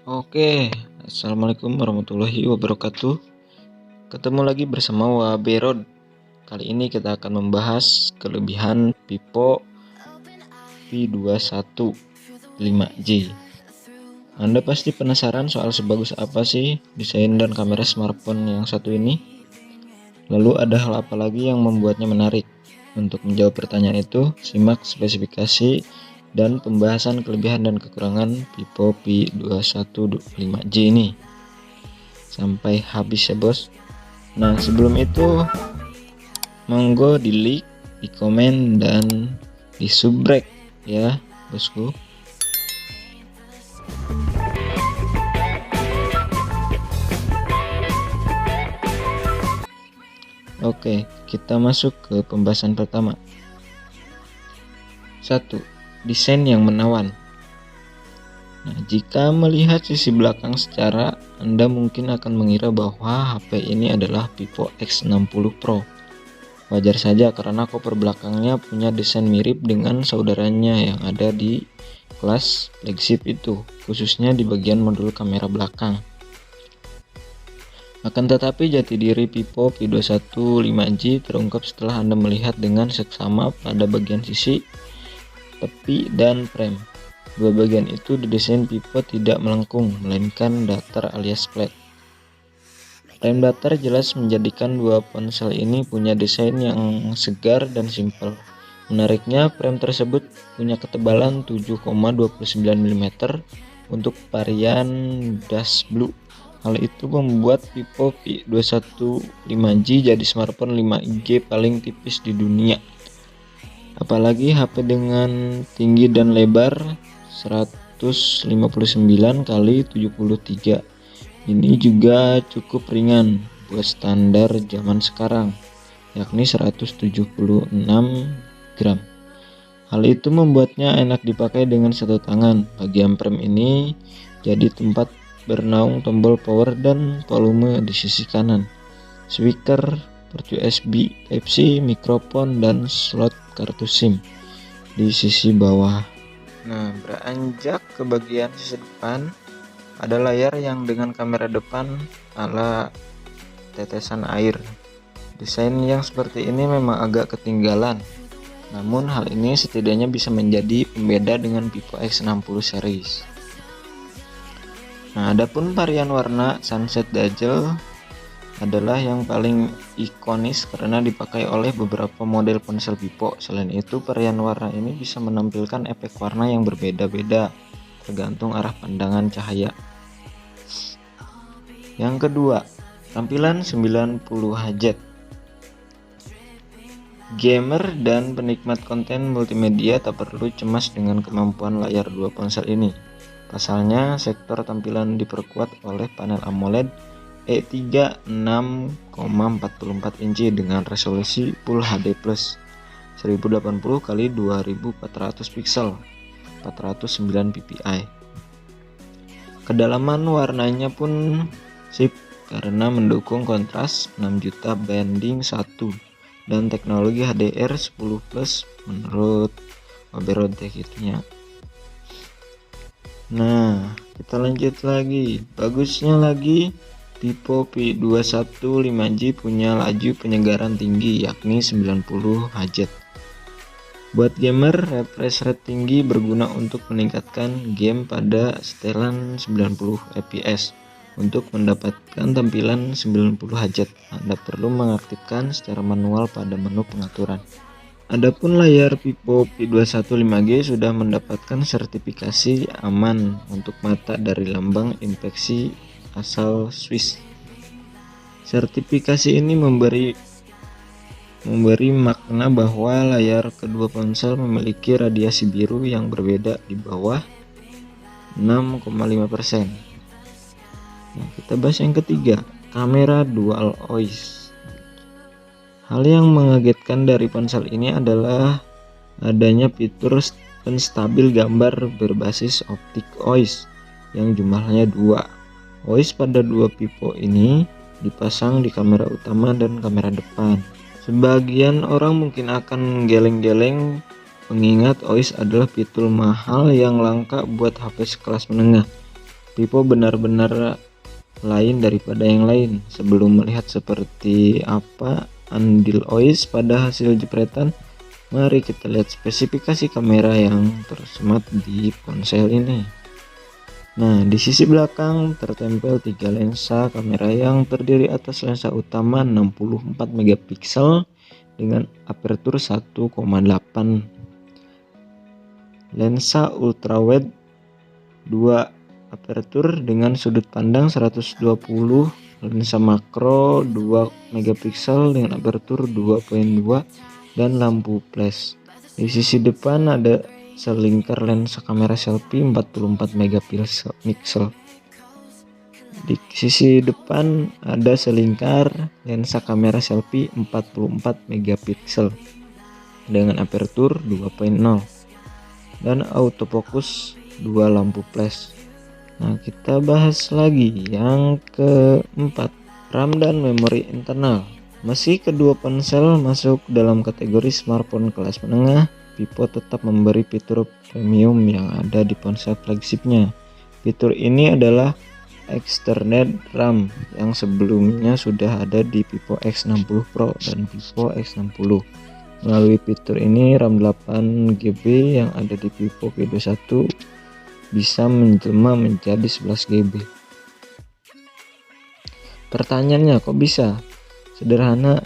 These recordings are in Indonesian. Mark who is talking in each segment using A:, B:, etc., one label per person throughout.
A: Oke, assalamualaikum warahmatullahi wabarakatuh. Ketemu lagi bersama Waberod. Kali ini kita akan membahas kelebihan Vivo V21 5G. Anda pasti penasaran soal sebagus apa sih desain dan kamera smartphone yang satu ini? Lalu ada hal apa lagi yang membuatnya menarik? Untuk menjawab pertanyaan itu, simak spesifikasi dan pembahasan kelebihan dan kekurangan Vivo V21 5G ini sampai habis ya bos. Nah sebelum itu monggo di like, di komen, dan di subrek ya bosku. Oke, kita masuk ke pembahasan pertama. 1. Desain yang menawan. Nah, jika melihat sisi belakang secara, Anda mungkin akan mengira bahwa HP ini adalah Vivo X60 Pro. Wajar saja karena cover belakangnya punya desain mirip dengan saudaranya yang ada di kelas flagship itu, khususnya di bagian modul kamera belakang. Akan tetapi jati diri Vivo V21 5G terungkap setelah Anda melihat dengan seksama pada bagian sisi, tepi, dan frame. Dua bagian itu didesain Vivo tidak melengkung, melainkan datar alias flat. Frame datar jelas menjadikan dua ponsel ini punya desain yang segar dan simpel. Menariknya, frame tersebut punya ketebalan 7,29 mm untuk varian Dash Blue. Hal itu membuat Vivo V21 5G jadi smartphone 5G paling tipis di dunia. Apalagi HP dengan tinggi dan lebar 159 x 73 ini juga cukup ringan buat standar zaman sekarang, yakni 176 gram. Hal itu membuatnya enak dipakai dengan satu tangan. Bagian frame ini jadi tempat bernaung tombol power dan volume di sisi kanan, speaker, port USB Type-C, mikrofon, dan slot kartu SIM di sisi bawah. Nah, beranjak ke bagian sisi depan, ada layar yang dengan kamera depan ala tetesan air. Desain yang seperti ini memang agak ketinggalan, namun hal ini setidaknya bisa menjadi pembeda dengan Vivo X60 series. Nah, adapun varian warna Sunset Dazzle adalah yang paling ikonis karena dipakai oleh beberapa model ponsel Vivo. Selain itu, varian warna ini bisa menampilkan efek warna yang berbeda-beda tergantung arah pandangan cahaya. Yang kedua, tampilan 90Hz. Gamer dan penikmat konten multimedia tak perlu cemas dengan kemampuan layar dua ponsel ini. Pasalnya, sektor tampilan diperkuat oleh panel AMOLED E3 6,44 inci dengan resolusi Full HD+ 1080 x 2400 pixel 409 ppi. Kedalaman warnanya pun sip karena mendukung kontras 6 juta banding 1 dan teknologi HDR10+ menurut Waberod nya. Nah, kita lanjut lagi. Bagusnya lagi, Vivo V21 5G punya laju penyegaran tinggi yakni 90Hz. Buat gamer, refresh rate tinggi berguna untuk meningkatkan game pada setelan 90 fps. Untuk mendapatkan tampilan 90Hz, Anda perlu mengaktifkan secara manual pada menu pengaturan. Adapun layar Vivo V21 5G sudah mendapatkan sertifikasi aman untuk mata dari lambang infeksi asal Swiss. Sertifikasi ini memberi makna bahwa layar kedua ponsel memiliki radiasi biru yang berbeda di bawah 6,5%. Nah, kita bahas yang ketiga, kamera dual OIS. Hal yang mengagetkan dari ponsel ini adalah adanya fitur penstabil gambar berbasis optik OIS yang jumlahnya 2. OIS pada dua Vivo ini dipasang di kamera utama dan kamera depan. Sebagian orang mungkin akan geleng-geleng mengingat OIS adalah fitur mahal yang langka buat HP sekelas menengah. Vivo benar-benar lain daripada yang lain. Sebelum melihat seperti apa andil OIS pada hasil jepretan, mari kita lihat spesifikasi kamera yang tersemat di ponsel ini. Nah, di sisi belakang tertempel 3 lensa kamera yang terdiri atas lensa utama 64 megapiksel dengan aperture 1,8, lensa ultrawide 2 aperture dengan sudut pandang 120, lensa makro 2 megapiksel dengan aperture 2.2 dan lampu flash. Di sisi depan ada selingkar lensa kamera selfie 44 megapiksel. Di sisi depan ada selingkar lensa kamera selfie 44 megapiksel dengan aperture 2.0 dan autofocus 2 lampu flash. Nah, kita bahas lagi yang keempat, RAM dan memori internal. Meski kedua ponsel masuk dalam kategori smartphone kelas menengah, Vivo tetap memberi fitur premium yang ada di ponsel flagshipnya. Fitur ini adalah extended RAM yang sebelumnya sudah ada di Vivo X60 Pro dan Vivo X60. Melalui fitur ini, RAM 8GB yang ada di Vivo V21 bisa menjelma menjadi 11 GB. Pertanyaannya, kok bisa? Sederhana,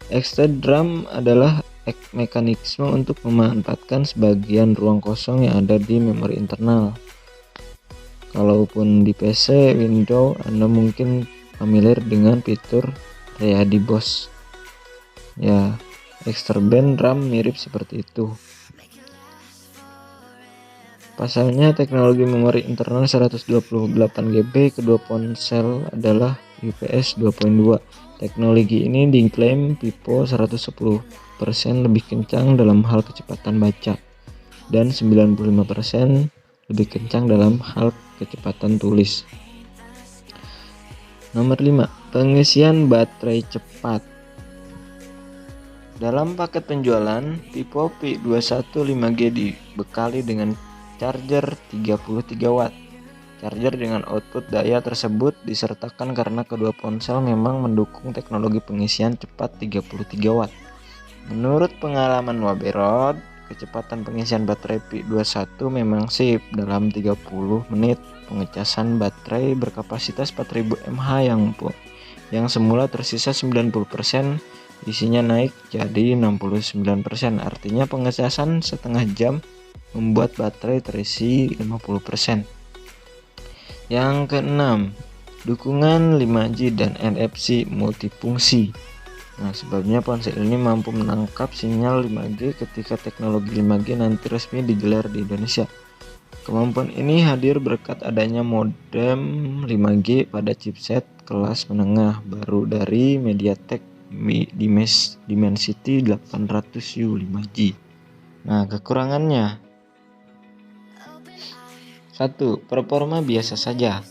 A: extended RAM adalah mekanisme untuk memanfaatkan sebagian ruang kosong yang ada di memori internal. Kalaupun di PC Windows, Anda mungkin familiar dengan fitur Readyboost. Ya, extended RAM mirip seperti itu. Pasalnya, teknologi memori internal 128GB kedua ponsel adalah UPS 2.2. Teknologi ini diklaim Vivo 110% lebih kencang dalam hal kecepatan baca dan 95% lebih kencang dalam hal kecepatan tulis. Nomor 5, pengisian baterai cepat. Dalam paket penjualan, Vivo V21 5G dibekali dengan charger 33 watt. Charger dengan output daya tersebut disertakan karena kedua ponsel memang mendukung teknologi pengisian cepat 33 watt. Menurut pengalaman Waberod, kecepatan pengisian baterai V21 memang sip dalam 30 menit. Pengecasan baterai berkapasitas 4000 mAh yang semula tersisa 90%, isinya naik jadi 69%. Artinya pengecasan setengah jam membuat baterai terisi 50%. Yang keenam, dukungan 5G dan NFC multifungsi. Nah, sebabnya ponsel ini mampu menangkap sinyal 5G ketika teknologi 5G nanti resmi digelar di Indonesia. Kemampuan ini hadir berkat adanya modem 5G pada chipset kelas menengah baru dari MediaTek Dimensity 800U 5G. Nah, kekurangannya: 1. Performa biasa saja.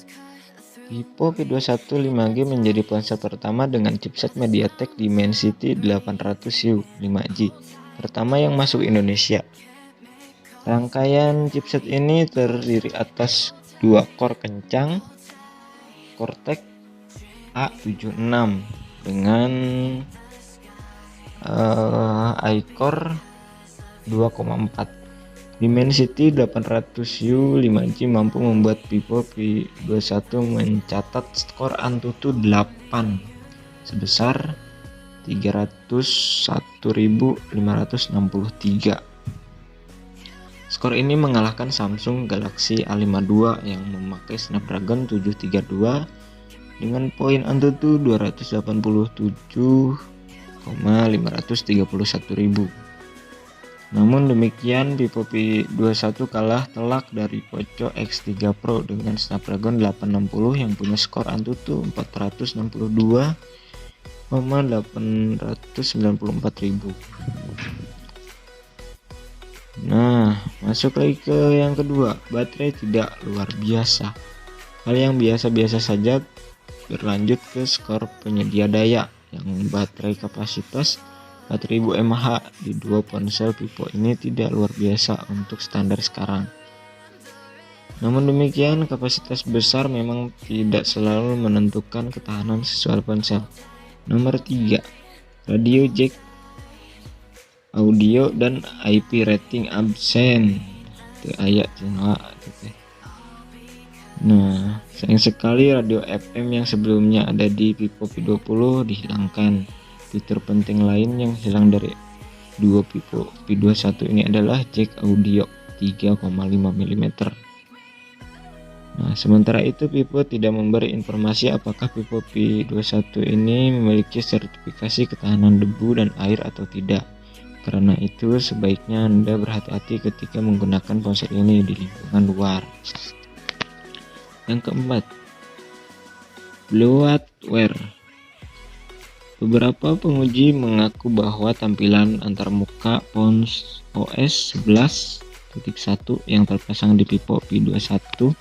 A: Vivo V21 5G menjadi ponsel pertama dengan chipset MediaTek Dimensity 800U 5G pertama yang masuk Indonesia. Rangkaian chipset ini terdiri atas 2 core kencang Cortex A76 dengan iCore 2,4. Dimensity 800U 5G mampu membuat Vivo V21 mencatat skor Antutu 8 sebesar 301.563. Skor ini mengalahkan Samsung Galaxy A52 yang memakai Snapdragon 732 dengan poin Antutu 287,531.000. Namun demikian, Vivo V21 kalah telak dari Poco X3 Pro dengan Snapdragon 860 yang punya skor Antutu 462,894.000. Nah, masuk lagi ke yang kedua, baterai tidak luar biasa. Hal yang biasa-biasa saja berlanjut ke skor penyedia daya yang baterai kapasitas 4000 mAh di dua ponsel Vivo ini tidak luar biasa untuk standar sekarang. Namun demikian, kapasitas besar memang tidak selalu menentukan ketahanan visual ponsel. Nomor 3, radio jack audio dan IP rating absen. Itu ayat Cina. Nah, sayang sekali radio FM yang sebelumnya ada di Vivo P20 dihilangkan. Fitur penting lain yang hilang dari dua Vivo P21 ini adalah jack audio 3,5 mm. Nah, sementara itu Vivo tidak memberi informasi apakah Vivo P21 ini memiliki sertifikasi ketahanan debu dan air atau tidak. Karena itu sebaiknya Anda berhati-hati ketika menggunakan ponsel ini di lingkungan luar. Yang keempat, bloatware. Beberapa penguji mengaku bahwa tampilan antarmuka ponsel OS 11.1 yang terpasang di Vivo P21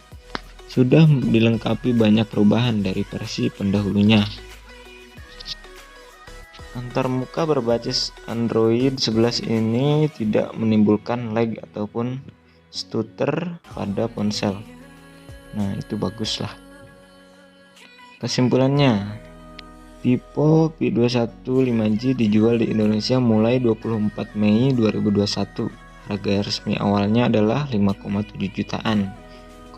A: sudah dilengkapi banyak perubahan dari versi pendahulunya. Antarmuka berbasis Android 11 ini tidak menimbulkan lag ataupun stutter pada ponsel. Nah, itu baguslah. Kesimpulannya, Vivo P21 5G dijual di Indonesia mulai 24 Mei 2021. Harga resmi awalnya adalah 5,7 jutaan.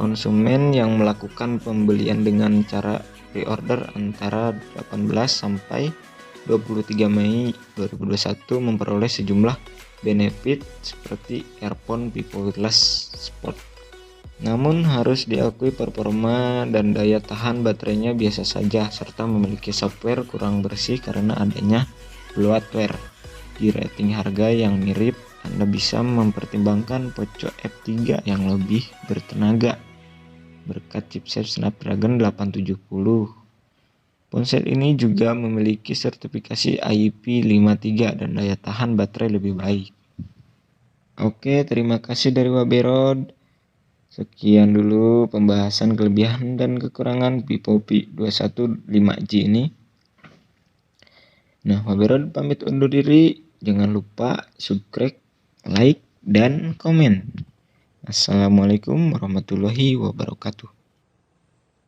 A: Konsumen yang melakukan pembelian dengan cara pre-order antara 18 sampai 23 Mei 2021 memperoleh sejumlah benefit seperti earphone Vivo Wireless Sport. Namun harus diakui performa dan daya tahan baterainya biasa saja serta memiliki software kurang bersih karena adanya bloatware. Di rating harga yang mirip, Anda bisa mempertimbangkan Poco F3 yang lebih bertenaga berkat chipset Snapdragon 870. Ponsel ini juga memiliki sertifikasi IP53 dan daya tahan baterai lebih baik. Oke, terima kasih dari Waberod. Sekian dulu pembahasan kelebihan dan kekurangan Vivo P21 5G ini. Nah, Waberod pamit undur diri. Jangan lupa subscribe, like, dan komen. Assalamualaikum warahmatullahi wabarakatuh.